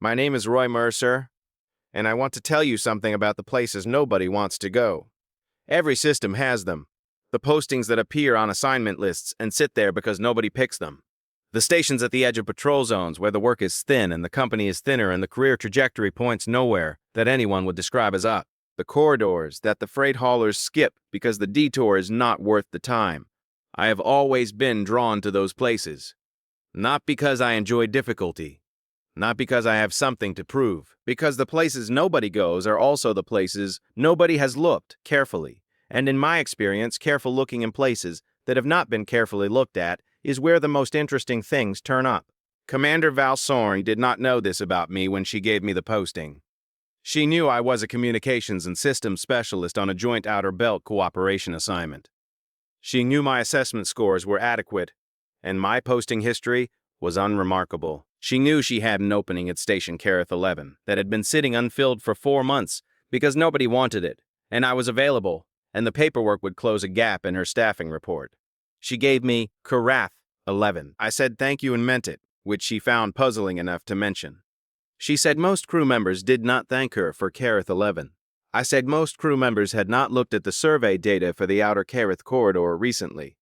My name is Roy Mercer, and I want to tell you something about the places nobody wants to go. Every system has them. The postings that appear on assignment lists and sit there because nobody picks them. The stations at the edge of patrol zones where the work is thin and the company is thinner and the career trajectory points nowhere that anyone would describe as up. The corridors that the freight haulers skip because the detour is not worth the time. I have always been drawn to those places. Not because I enjoy difficulty. Not because I have something to prove. Because the places nobody goes are also the places nobody has looked carefully. And in my experience, careful looking in places that have not been carefully looked at is where the most interesting things turn up. Commander Valsorn did not know this about me when she gave me the posting. She knew I was a communications and systems specialist on a joint outer belt cooperation assignment. She knew my assessment scores were adequate, and my posting history was unremarkable. She knew she had an opening at Station Kerath 11 that had been sitting unfilled for 4 months because nobody wanted it, and I was available, and the paperwork would close a gap in her staffing report. She gave me Kerath 11. I said thank you and meant it, which she found puzzling enough to mention. She said most crew members did not thank her for Kerath 11. I said most crew members had not looked at the survey data for the outer Kerath corridor recently.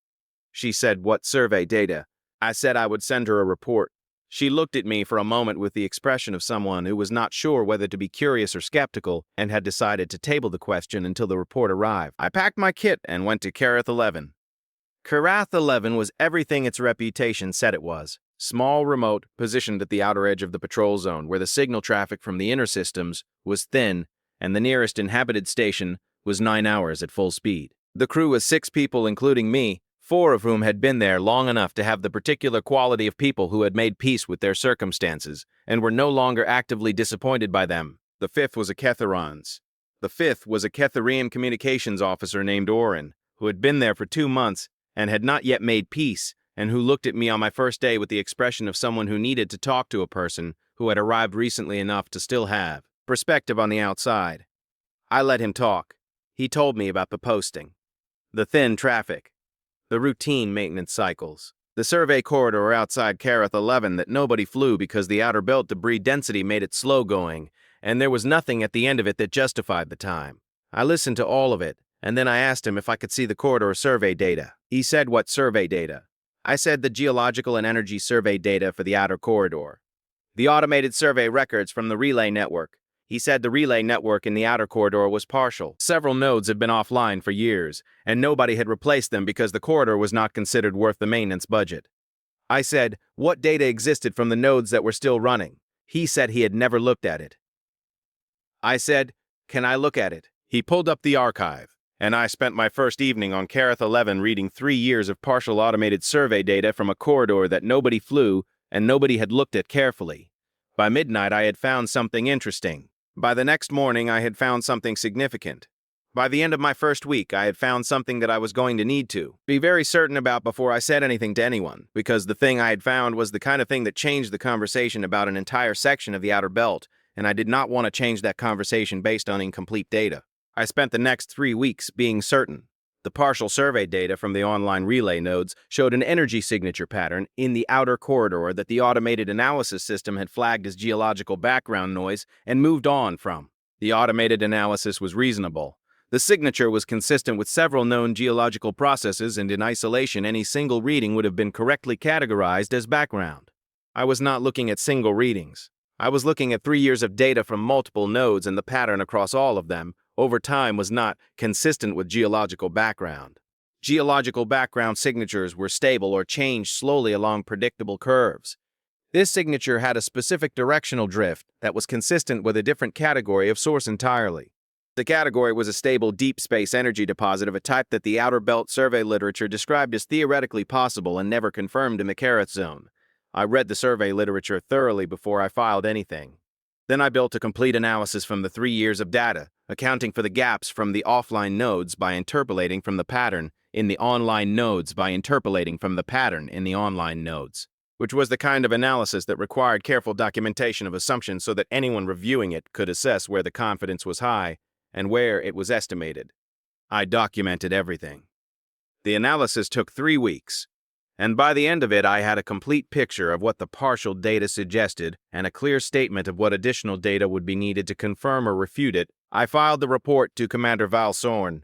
She said, what survey data? I said I would send her a report. She looked at me for a moment with the expression of someone who was not sure whether to be curious or skeptical and had decided to table the question until the report arrived. I packed my kit and went to Kerath 11. Kerath 11 was everything its reputation said it was. Small, remote, positioned at the outer edge of the patrol zone where the signal traffic from the inner systems was thin and the nearest inhabited station was 9 hours at full speed. The crew was 6 people including me, 4 of whom had been there long enough to have the particular quality of people who had made peace with their circumstances and were no longer actively disappointed by them. The 5th was a Ketherans. The 5th was a Ketherian communications officer named Orin, who had been there for 2 months and had not yet made peace, and who looked at me on my first day with the expression of someone who needed to talk to a person who had arrived recently enough to still have perspective on the outside. I let him talk. He told me about the posting, the thin traffic, the routine maintenance cycles, the survey corridor outside Kerath 11 that nobody flew because the outer belt debris density made it slow going, and there was nothing at the end of it that justified the time. I listened to all of it, and then I asked him if I could see the corridor survey data. He said, what survey data? I said the geological and energy survey data for the outer corridor. The automated survey records from the relay network. He said the relay network in the outer corridor was partial. Several nodes had been offline for years, and nobody had replaced them because the corridor was not considered worth the maintenance budget. I said, what data existed from the nodes that were still running? He said he had never looked at it. I said, can I look at it? He pulled up the archive, and I spent my first evening on Kerath 11 reading 3 years of partial automated survey data from a corridor that nobody flew and nobody had looked at carefully. By midnight, I had found something interesting. By the next morning, I had found something significant. By the end of my first week, I had found something that I was going to need to be very certain about before I said anything to anyone, because the thing I had found was the kind of thing that changed the conversation about an entire section of the outer belt, and I did not want to change that conversation based on incomplete data. I spent the next 3 weeks being certain. The partial survey data from the online relay nodes showed an energy signature pattern in the outer corridor that the automated analysis system had flagged as geological background noise and moved on from. The automated analysis was reasonable. The signature was consistent with several known geological processes, and in isolation any single reading would have been correctly categorized as background. I was not looking at single readings. I was looking at 3 years of data from multiple nodes, and the pattern across all of them over time was not consistent with geological background. Geological background signatures were stable or changed slowly along predictable curves. This signature had a specific directional drift that was consistent with a different category of source entirely. The category was a stable deep space energy deposit of a type that the outer belt survey literature described as theoretically possible and never confirmed in the Kerath zone. I read the survey literature thoroughly before I filed anything. Then I built a complete analysis from the 3 years of data, accounting for the gaps from the offline nodes by interpolating from the pattern in the online nodes by interpolating from the pattern in the online nodes, which was the kind of analysis that required careful documentation of assumptions so that anyone reviewing it could assess where the confidence was high and where it was estimated. I documented everything. The analysis took 3 weeks, And by the end of it, I had a complete picture of what the partial data suggested and a clear statement of what additional data would be needed to confirm or refute it. I filed the report to Commander Val Sorn.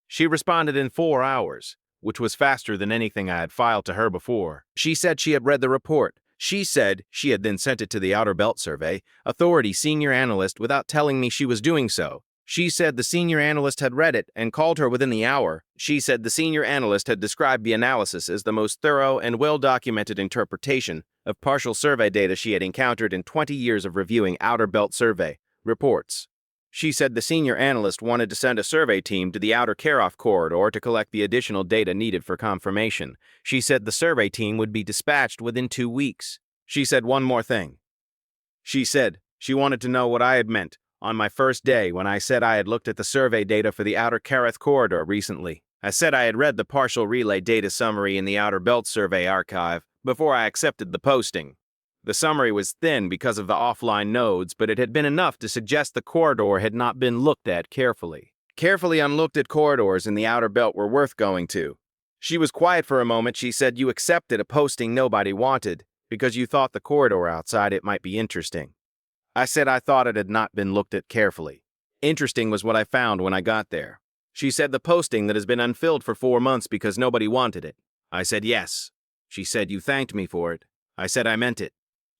She responded in 4 hours, which was faster than anything I had filed to her before. She said she had read the report. She said she had then sent it to the Outer Belt Survey Authority senior analyst without telling me she was doing so. She said the senior analyst had read it and called her within the hour. She said the senior analyst had described the analysis as the most thorough and well-documented interpretation of partial survey data she had encountered in 20 years of reviewing Outer Belt Survey reports. She said the senior analyst wanted to send a survey team to the outer Kerath corridor to collect the additional data needed for confirmation. She said the survey team would be dispatched within 2 weeks. She said one more thing. She said she wanted to know what I had meant on my first day when I said I had looked at the survey data for the outer Kerath corridor recently. I said I had read the partial relay data summary in the Outer Belt Survey archive before I accepted the posting. The summary was thin because of the offline nodes, but it had been enough to suggest the corridor had not been looked at carefully. Carefully unlooked at corridors in the Outer Belt were worth going to. She was quiet for a moment. She said you accepted a posting nobody wanted because you thought the corridor outside it might be interesting. I said I thought it had not been looked at carefully. Interesting was what I found when I got there. She said the posting that has been unfilled for 4 months because nobody wanted it. I said yes. She said you thanked me for it. I said I meant it.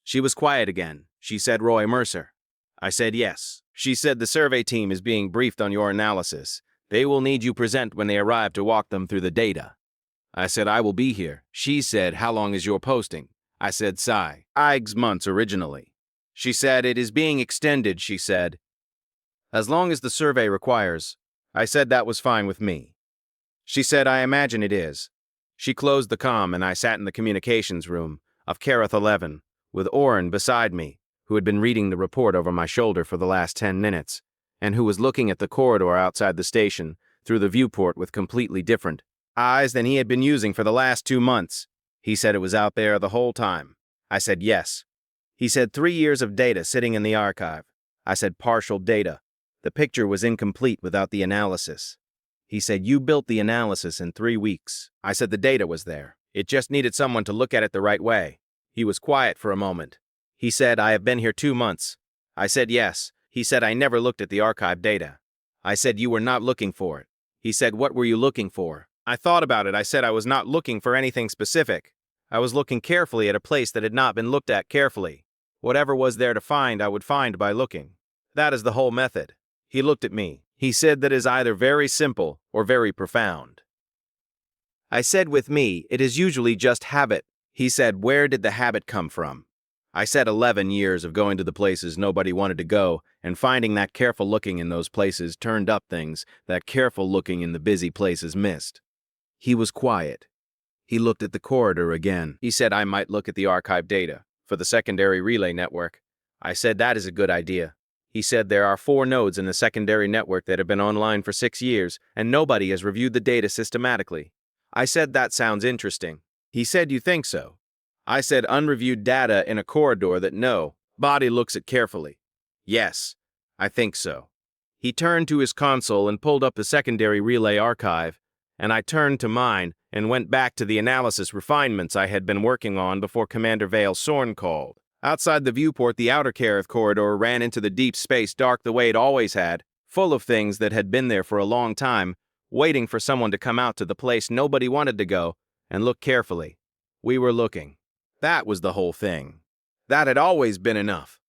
She was quiet again. She said Roy Mercer. I said yes. She said the survey team is being briefed on your analysis. They will need you present when they arrive to walk them through the data. I said I will be here. She said how long is your posting? I said Sci-Fi's months originally. She said it is being extended, she said. As long as the survey requires. I said that was fine with me. She said I imagine it is. She closed the comm and I sat in the communications room of Kerath 11 with Oren beside me, who had been reading the report over my shoulder for the last 10 minutes, and who was looking at the corridor outside the station through the viewport with completely different eyes than he had been using for the last 2 months. He said it was out there the whole time. I said yes. He said 3 years of data sitting in the archive. I said partial data. The picture was incomplete without the analysis. He said you built the analysis in 3 weeks. I said the data was there. It just needed someone to look at it the right way. He was quiet for a moment. He said I have been here 2 months. I said yes. He said I never looked at the archive data. I said you were not looking for it. He said what were you looking for? I thought about it. I said I was not looking for anything specific. I was looking carefully at a place that had not been looked at carefully. Whatever was there to find, I would find by looking. That is the whole method. He looked at me. He said that is either very simple or very profound. I said with me, it is usually just habit. He said, where did the habit come from? I said 11 years of going to the places nobody wanted to go and finding that careful looking in those places turned up things that careful looking in the busy places missed. He was quiet. He looked at the corridor again. He said I might look at the archive data for the secondary relay network. I said that is a good idea. He said there are 4 nodes in the secondary network that have been online for 6 years, and nobody has reviewed the data systematically. I said that sounds interesting. He said you think so? I said unreviewed data in a corridor that nobody looks at carefully. Yes, I think so. He turned to his console and pulled up the secondary relay archive, and I turned to mine and went back to the analysis refinements I had been working on before Commander Val Sorn called. Outside the viewport, the outer Kerath corridor ran into the deep space dark the way it always had, full of things that had been there for a long time, waiting for someone to come out to the place nobody wanted to go and look carefully. We were looking. That was the whole thing. That had always been enough.